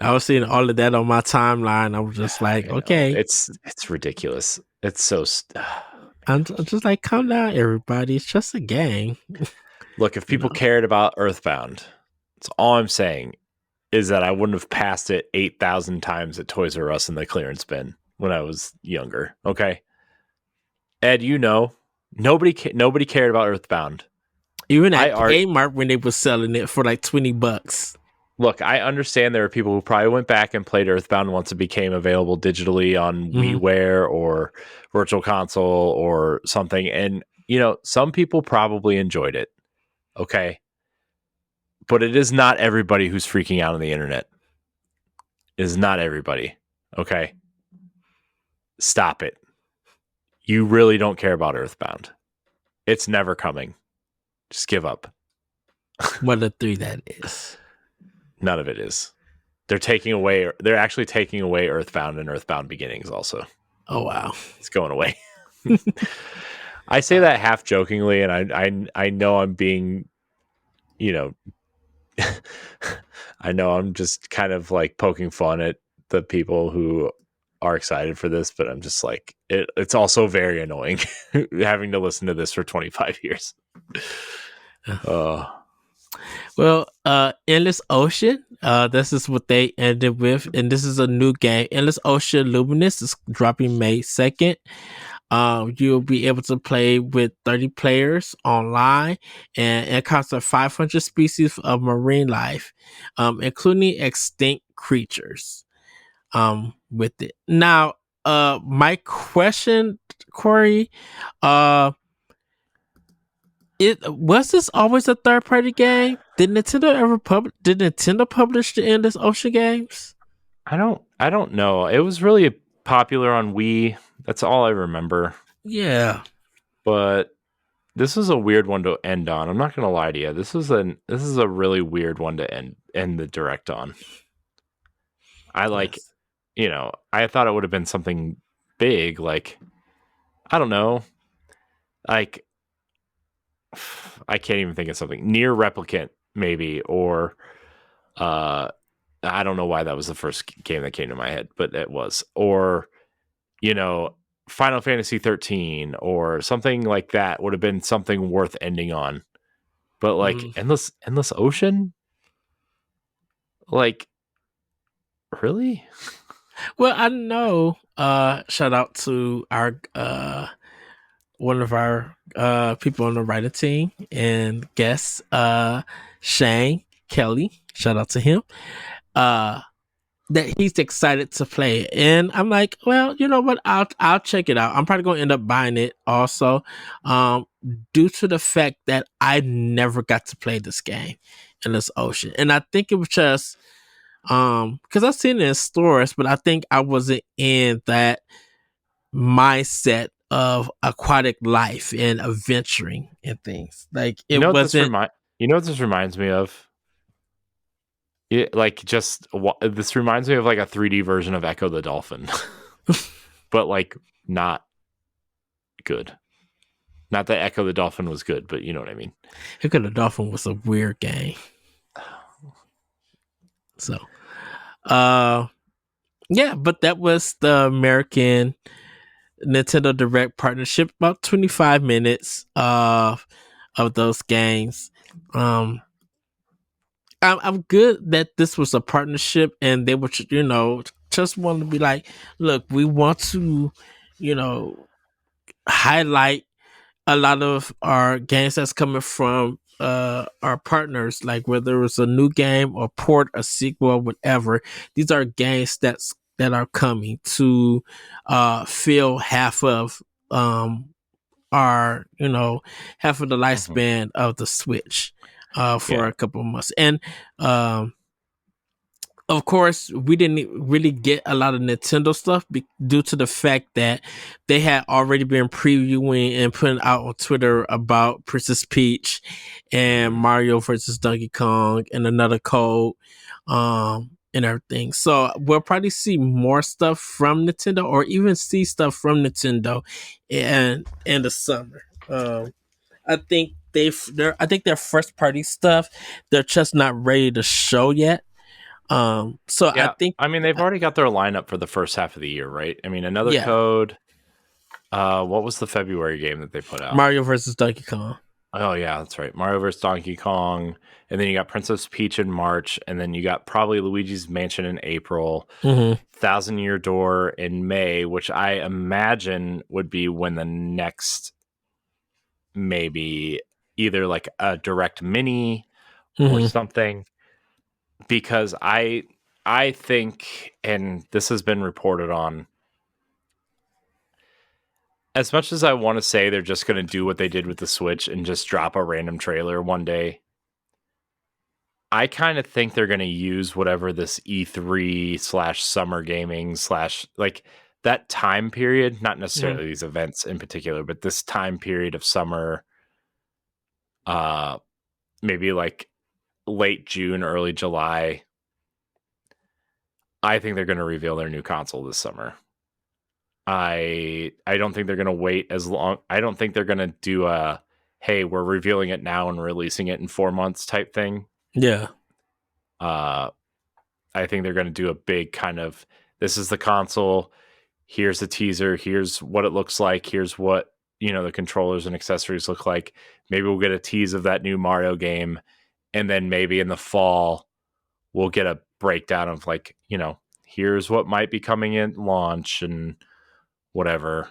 I was seeing all of that on my timeline. I was just like, okay. It's ridiculous. It's so. I'm just like, calm down, everybody. It's just a game. Look, if people cared about Earthbound, that's all I'm saying is that I wouldn't have passed it 8,000 times at Toys R Us in the clearance bin when I was younger. Okay, Ed, nobody cared about Earthbound. Even at Kmart when they were selling it for like $20. Look, I understand there are people who probably went back and played Earthbound once it became available digitally on WiiWare or Virtual Console or something, and some people probably enjoyed it. Okay, but it is not everybody who's freaking out on the internet. It is not everybody. Okay, stop it. You really don't care about Earthbound. It's never coming. Just give up. Mother 3, that is. None of it is. They're actually taking away Earthbound and Earthbound Beginnings also. Oh, wow. It's going away. I say that half jokingly, and I know I'm being, I know I'm just kind of like poking fun at the people who are excited for this, but I'm just like, it's also very annoying having to listen to this for 25 years. Well, Endless Ocean, this is what they ended with, and this is a new game. Endless Ocean Luminous is dropping May 2nd. You'll be able to play with 30 players online, and it encounters 500 species of marine life, including extinct creatures. With it. Now, my question, Corey, was this always a third-party game? Did Nintendo publish the Endless Ocean games? I don't know. It was really popular on Wii. That's all I remember. Yeah. But this is a weird one to end on. I'm not gonna lie to you. This is a really weird one to end the direct on. I thought it would have been something big, like, I don't know, like, I can't even think of something. Near Replicant, maybe, or I don't know why that was the first game that came to my head, but it was. Or, Final Fantasy 13 or something like that would have been something worth ending on. But like Endless Ocean? Like, really? Well, I know. Shout out to our one of our people on the writing team and guests, Shane Kelly. Shout out to him. That he's excited to play it. And I'm like, well, you know what? I'll check it out. I'm probably gonna end up buying it also. Due to the fact that I never got to play this game in this ocean. And I think it was just because I've seen it in stores, but I think I wasn't in that mindset of aquatic life and adventuring and things. Like it wasn't. You know what this reminds me of? This reminds me of like a 3D version of Echo the Dolphin, but like not good. Not that Echo the Dolphin was good, but you know what I mean. Echo the Dolphin was a weird game. So, yeah, but that was the American Nintendo Direct partnership, about 25 minutes. of those games. Um, I'm good that this was a partnership and they were, just want to be like, look, we want to, you know, highlight a lot of our games that's coming from our partners, like whether it's a new game or port, a sequel, or whatever. These are games that are coming to fill half of our, half of the Mhm. lifespan of the Switch for Yeah. a couple of months. And of course, we didn't really get a lot of Nintendo stuff due to the fact that they had already been previewing and putting out on Twitter about Princess Peach and Mhm. Mario versus Donkey Kong and another code, and everything. So we'll probably see more stuff from Nintendo, or even see stuff from Nintendo in the summer. I think I think their first party stuff, they're just not ready to show yet. So I Yeah. think, I mean, they've already got their lineup for the first half of the year, right? I mean, another yeah, code. What was the February game that they put out? Mario versus Donkey Kong. Oh yeah, that's right. Mario vs. Donkey Kong, and then you got Princess Peach in March, and then you got probably Luigi's Mansion in April, Mm-hmm. Thousand Year Door in May, which I imagine would be when the next maybe either like a direct mini or Mm-hmm. something, because I think, and this has been reported on, as much as I want to say they're just going to do what they did with the Switch and just drop a random trailer one day, I kind of think they're going to use whatever this E3 slash summer gaming slash like that time period, not Mm-hmm. necessarily these events in particular, but this time period of summer, uh, maybe like late June, early July. I think they're going to reveal their new console this summer. I don't think they're going to wait as long. I don't think they're going to do a hey, we're revealing it now and releasing it in 4 months type thing. Yeah. Uh, I think they're going to do a big kind of this is the console. Here's the teaser. Here's what it looks like. Here's what the controllers and accessories look like. Maybe we'll get a tease of that new Mario game, and then maybe in the fall we'll get a breakdown of like here's what might be coming in launch and whatever,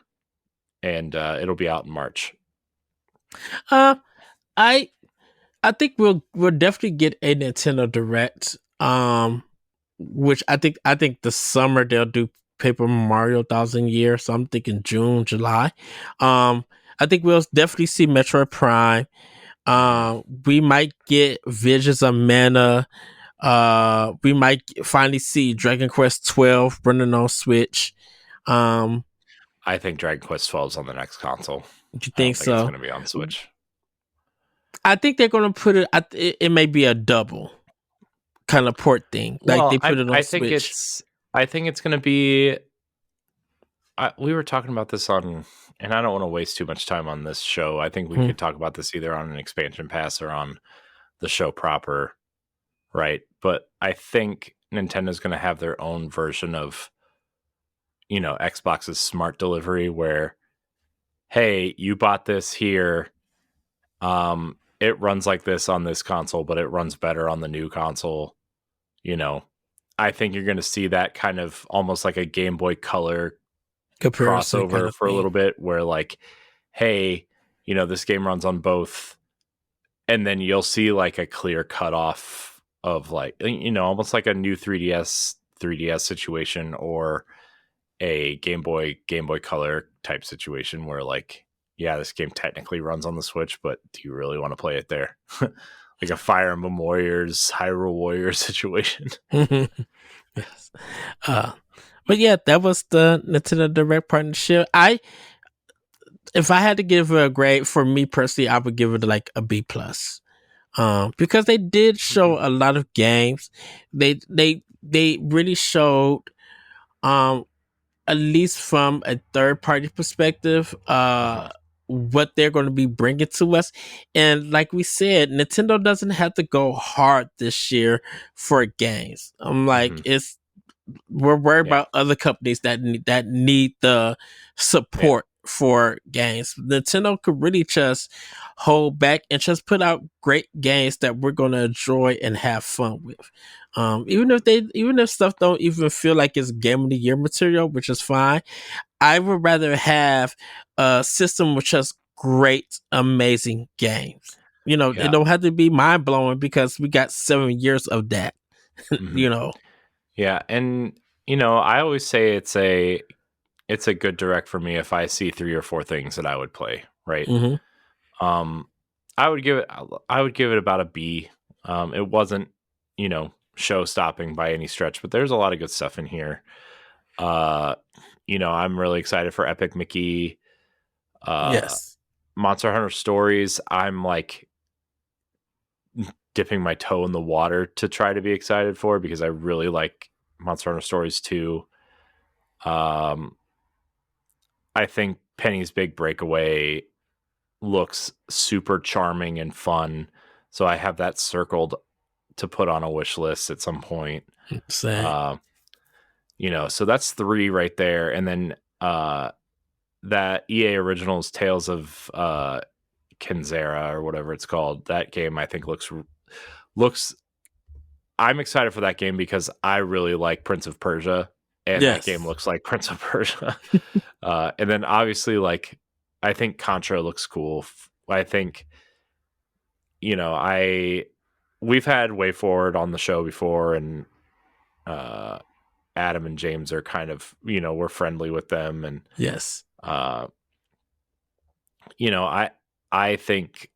and it'll be out in March. Uh, I I think we'll definitely get a Nintendo Direct. Which I think the summer they'll do Paper Mario Thousand Years. So I'm thinking June, July. Um, I think we'll definitely see Metroid Prime. Mm-hmm. We might get Visions of Mana. We might finally see Dragon Quest 12 running on Switch. Um, I think Dragon Quest 12 is on the next console. do you I think don't think it's so? going to be on Switch. I think they're gonna put it. It may be a double kind of port thing, like Well, they put it on I think Switch. it's going to be. We were talking about this on, and I don't want to waste too much time on this show. I think we Hmm. could talk about this either on an expansion pass or on the show proper, right? But I think Nintendo's going to have their own version of, Xbox's smart delivery, where, hey, you bought this here. It runs like this on this console, but it runs better on the new console. You know, I think you're going to see that kind of almost like a Game Boy Color Comparison kind crossover of for a thing. little bit, where like, hey, this game runs on both, and then you'll see like a clear cutoff of like, almost like a new 3DS situation, or a Game Boy Color type situation, where like, yeah, this game technically runs on the Switch, but do you really want to play it there? Like a Fire Emblem Warriors, Hyrule Warriors situation. Yes. Uh, but yeah, that was the Nintendo Direct partnership. If I had to give it a grade for me personally, I would give it like a B plus. Because they did Okay. show a lot of games. They really showed, um, at least from a third party perspective, Uh-huh. what they're going to be bringing to us. And like we said, Nintendo doesn't have to go hard this year for games. I'm like, Hmm. we're worried Yeah. about other companies that need the Yeah. support for games. Nintendo could really just hold back and just put out great games that we're gonna enjoy and have fun with. Even if stuff don't even feel like it's game of the year material, which is fine. I would rather have a system with just great, amazing games. It Yeah. don't have to be mind blowing because we got 7 years of that. Hmm. you know. Yeah, and I always say it's a good direct for me if I see 3 or 4 things that I would play, right? Hmm. Um, I would give it about a B. It wasn't, show stopping by any stretch, but there's a lot of good stuff in here. Uh, I'm really excited for Epic Mickey, uh, Yes. Monster Hunter Stories. I'm like dipping my toe in the water to try to be excited for because I really like Monster Hunter Stories 2. Um, I think Penny's Big Breakaway looks super charming and fun. So I have that circled to put on a wish list at some point. Same. Uh, so that's 3 right there. And then that EA Originals Tales of Kenzera or whatever it's called, that game I think looks I'm excited for that game because I really like Prince of Persia, and that game Yes. looks like Prince of Persia. And then obviously, like, I think Contra looks cool. I think, we've had Way Forward on the show before, and uh, Adam and James are kind of, we're friendly with them, and Yes. uh, I think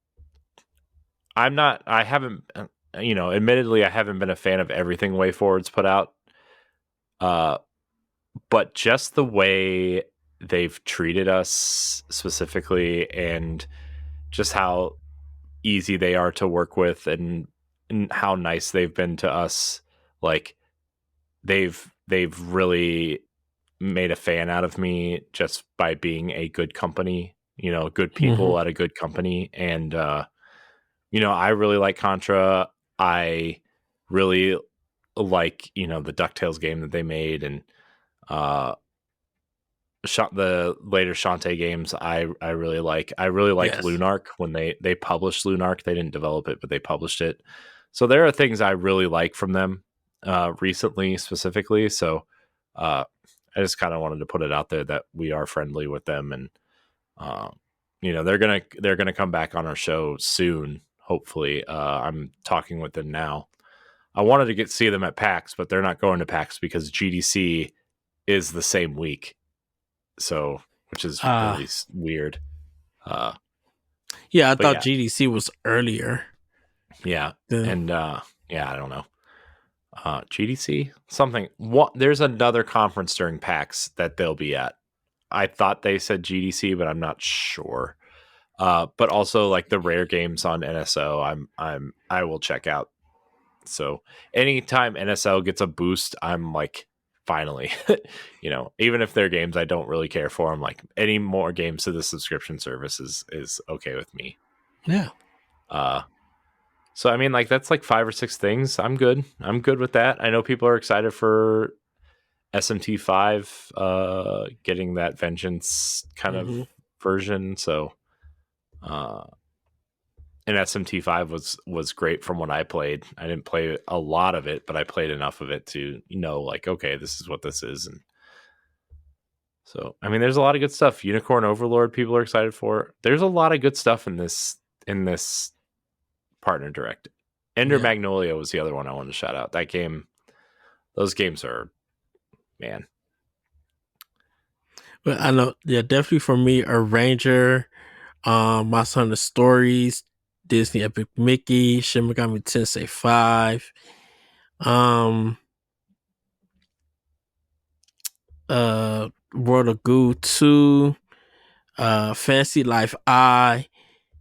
I'm not. I haven't. Admittedly, I haven't been a fan of everything Way Forward's put out. Uh, but just the way they've treated us specifically, and just how easy they are to work with, and how nice they've been to us, like they've really made a fan out of me just by being a good company, good Hmm. people at a good company. And I really like Contra. I really like, the DuckTales game that they made, and uh the later Shantae games I really like. I really liked Yes. Lunark when they published Lunark. They didn't develop it, but they published it. So there are things I really like from them recently specifically. So uh I just kind of wanted to put it out there that we are friendly with them, and uh, they're gonna come back on our show soon. Hopefully, I'm talking with them now. I wanted to see them at PAX, but they're not going to PAX because GDC is the same week, so which is Uh really weird. Uh, yeah, I but thought yeah, GDC was earlier. yeah, Than, and yeah, I don't know. GDC something. What? There's another conference during PAX that they'll be at. I thought they said GDC, but I'm not sure. But also like the rare games on NSO, I will check out. So anytime NSL gets a boost, I'm like, finally, even if they're games I don't really care for, I'm like, any more games to the subscription service is okay with me. yeah. Uh, so I mean, like that's like 5 or 6 things. I'm good. I'm good with that. I know people are excited for SMT5 getting that Vengeance kind of Hmm. version. So uh and SMT5 was great from what I played. I didn't play a lot of it, but I played enough of it to like, okay, this is what this is. And so I mean there's a lot of good stuff. Unicorn Overlord people are excited for. There's a lot of good stuff in this partner direct. Ender Yeah. Magnolia was the other one I wanted to shout out. That game, those games are, man. But I know, yeah, definitely for me, a Ranger, My Son the Stories, Disney Epic Mickey, Shin Megami Tensei 5, um, World of Goo 2, Fancy Life I,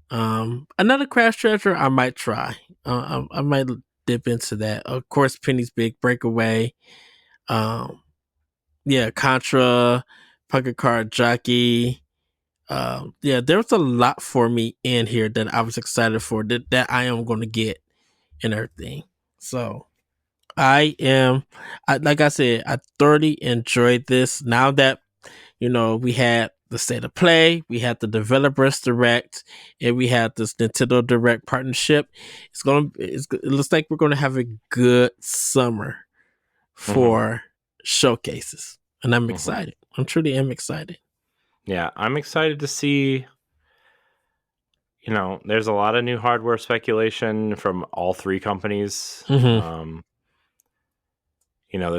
another Crash Treasure I might try. I might dip into that. Of course, Penny's Big Breakaway, um, yeah, Contra, Pocket Card Jockey. Yeah, there was a lot for me in here that I was excited for that I am going to get and everything. So like I said, I thoroughly enjoyed this. Now that we had the State of Play, we had the Developers Direct, and we had this Nintendo Direct partnership. It looks like we're gonna have a good summer for showcases, and I'm excited. I'm truly am excited. Yeah, I'm excited to see. There's a lot of new hardware speculation from all three companies. There's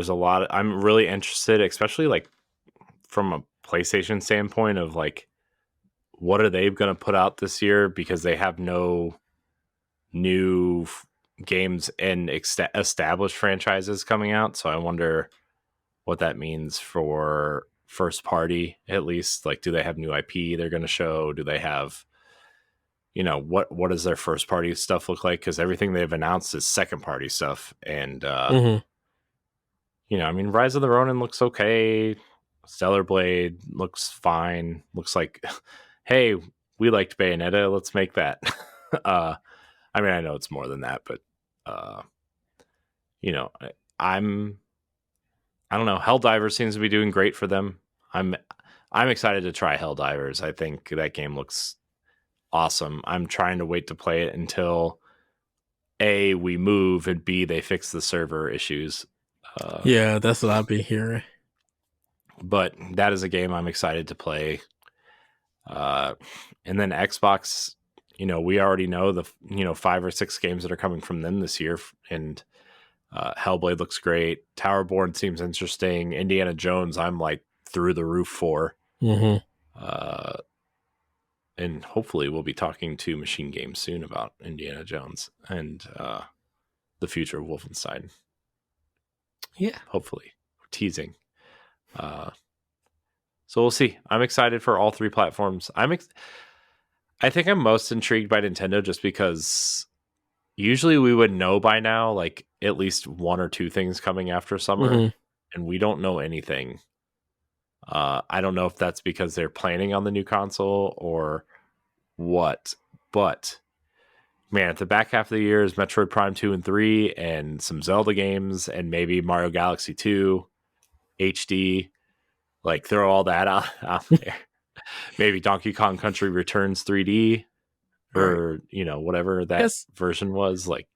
a lot. I'm really interested, especially like from a PlayStation standpoint of like, what are they going to put out this year, because they have no new games and established franchises coming out. So I wonder what that means for first party, at least. Like, do they have new IP they're going to show? Do they have, what does their first party stuff look like? Because everything they've announced is second party stuff. And, Rise of the Ronin looks okay. Stellar Blade looks fine. Looks like, hey, we liked Bayonetta. Let's make that. I know it's more than that, but, I don't know. Helldivers seems to be doing great for them. I'm excited to try Helldivers. I think that game looks awesome. I'm trying to wait to play it until A, we move, and B, they fix the server issues. Yeah, that's what I've been hearing. But that is a game I'm excited to play. And then Xbox, we already know the 5 or 6 games that are coming from them this year, and Hellblade looks great. Towerborn seems interesting. Indiana Jones, I'm like through the roof for. And hopefully we'll be talking to Machine Games soon about Indiana Jones and the future of Wolfenstein. Yeah. Hopefully. We're teasing. So we'll see. I'm excited for all 3 platforms. I think I'm most intrigued by Nintendo just because usually we would know by now, like at least 1 or 2 things coming after summer, and we don't know anything. I don't know if that's because they're planning on the new console or what, but man, at the back half of the year is Metroid Prime 2 and 3 and some Zelda games and maybe Mario Galaxy 2 HD. Like, throw all that out there. Maybe Donkey Kong Country Returns 3D or, whatever that version was. Like,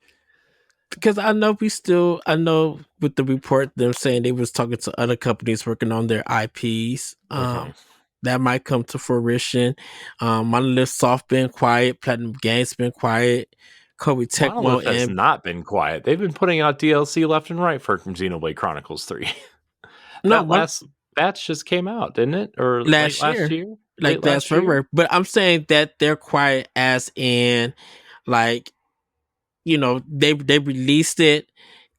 because I know with the report, them saying they was talking to other companies working on their IPs. That might come to fruition. Monolith Soft been quiet. Platinum Games been quiet. Koei Tecmo Monolith has not been quiet. They've been putting out DLC left and right for Xenoblade Chronicles 3. Last batch just came out, didn't it? Or last year? Like last February. But I'm saying that they're quiet as in, like, they released it,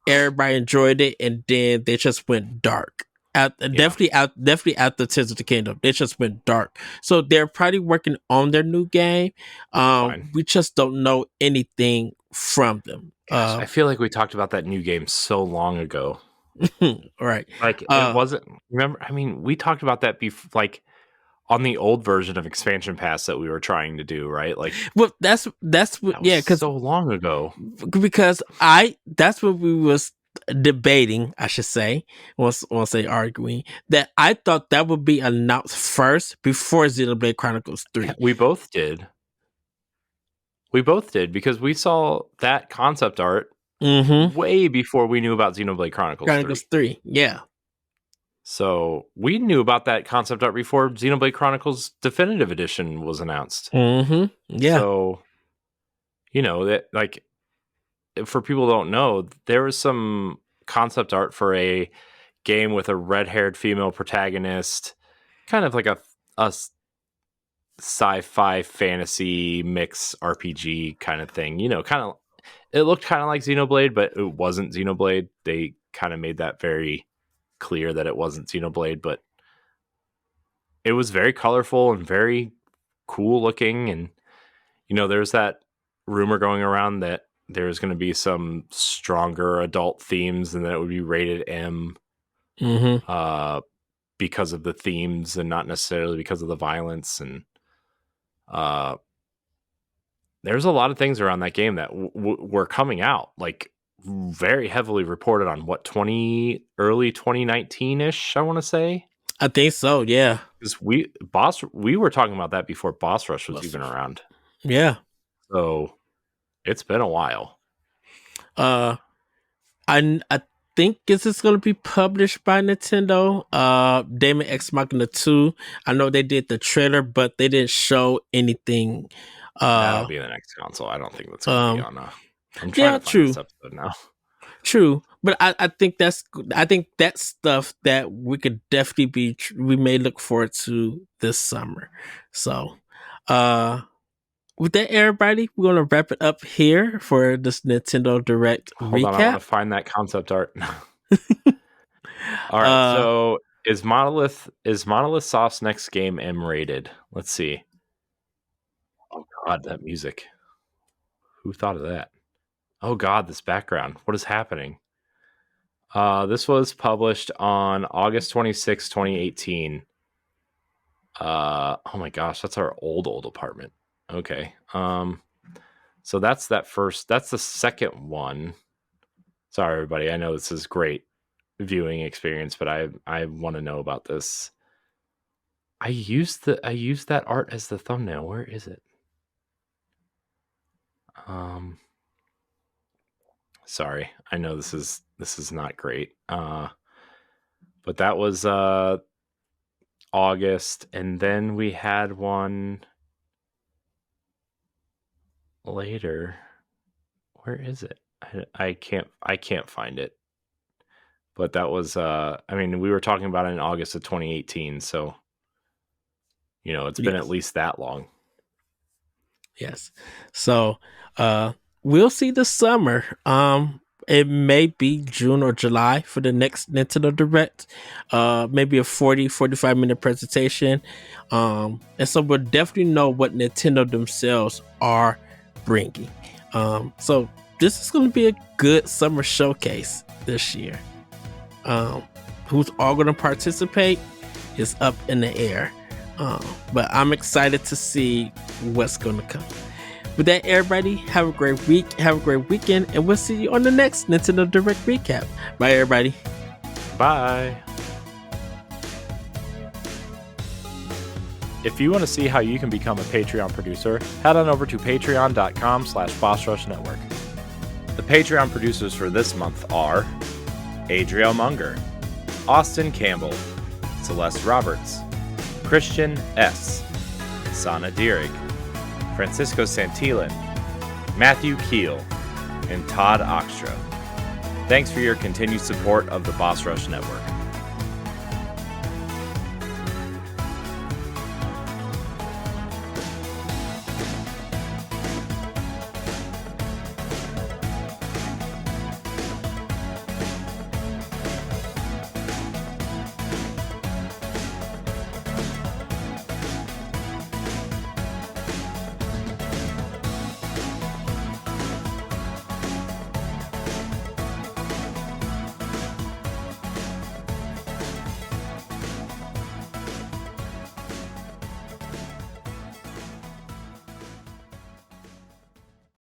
everybody enjoyed it, and then they just went dark. Definitely after Tears of the Kingdom, they just went dark. So they're probably working on their new game. We just don't know anything from them. Gosh, I feel like we talked about that new game so long ago. Right. Like, it wasn't. Remember? I mean, we talked about that like on the old version of Expansion Pass that we were trying to do, right? Like, well, that's what, yeah, because so long ago. Because that's what we was debating, I should say, once say arguing, that I thought that would be announced first before Xenoblade Chronicles 3. We both did. Because we saw that concept art way before we knew about Xenoblade Chronicles 3. Yeah. So we knew about that concept art before Xenoblade Chronicles Definitive Edition was announced. Yeah. So, that, like, for people who don't know, there was some concept art for a game with a red-haired female protagonist, kind of like a sci-fi fantasy mix RPG kind of thing. It looked kind of like Xenoblade, but it wasn't Xenoblade. They kind of made that very clear that it wasn't Xenoblade, but it was very colorful and very cool looking. And there's that rumor going around that there's going to be some stronger adult themes and that it would be rated M because of the themes and not necessarily because of the violence. And there's a lot of things around that game that were coming out, like, very heavily reported on early 2019-ish, I want to say. I think so, yeah. Because we were talking about that before Boss Rush was even around. Yeah. So it's been a while. I think this is going to be published by Nintendo. Damon X Machina 2. I know they did the trailer, but they didn't show anything. That'll be the next console. I don't think that's going to be on. I'm trying to find this episode now. True, but I think that's stuff that we could definitely we may look forward to this summer. So, with that, everybody, we're gonna wrap it up here for this Nintendo Direct recap. Hold on, I want to find that concept art. All right, so is Monolith Soft's next game M-rated? Let's see. Oh God, that music! Who thought of that? Oh God, this background. What is happening? This was published on August 26, 2018. Oh my gosh, that's our old apartment. Okay. So that's the second one. Sorry, everybody. I know this is great viewing experience, but I want to know about this. I used that art as the thumbnail. Where is it? Sorry. I know this is not great. But that was August, and then we had one later. Where is it? I can't find it. But that was we were talking about it in August of 2018, so it's been at least that long. Yes. So we'll see this summer. It may be June or July for the next Nintendo Direct. Maybe a 45 minute presentation. And so we'll definitely know what Nintendo themselves are bringing. So this is going to be a good summer showcase this year. Who's all going to participate is up in the air. But I'm excited to see what's going to come. With that, everybody, have a great week, have a great weekend, and we'll see you on the next Nintendo Direct recap. Bye, everybody. Bye. If you want to see how you can become a Patreon producer, head on over to patreon.com/BossRushNetwork. The Patreon producers for this month are Adriel Munger, Austin Campbell, Celeste Roberts, Christian S., Sana Dirrig, Francisco Santillan, Matthew Keel, and Todd Oxtra. Thanks for your continued support of the Boss Rush Network.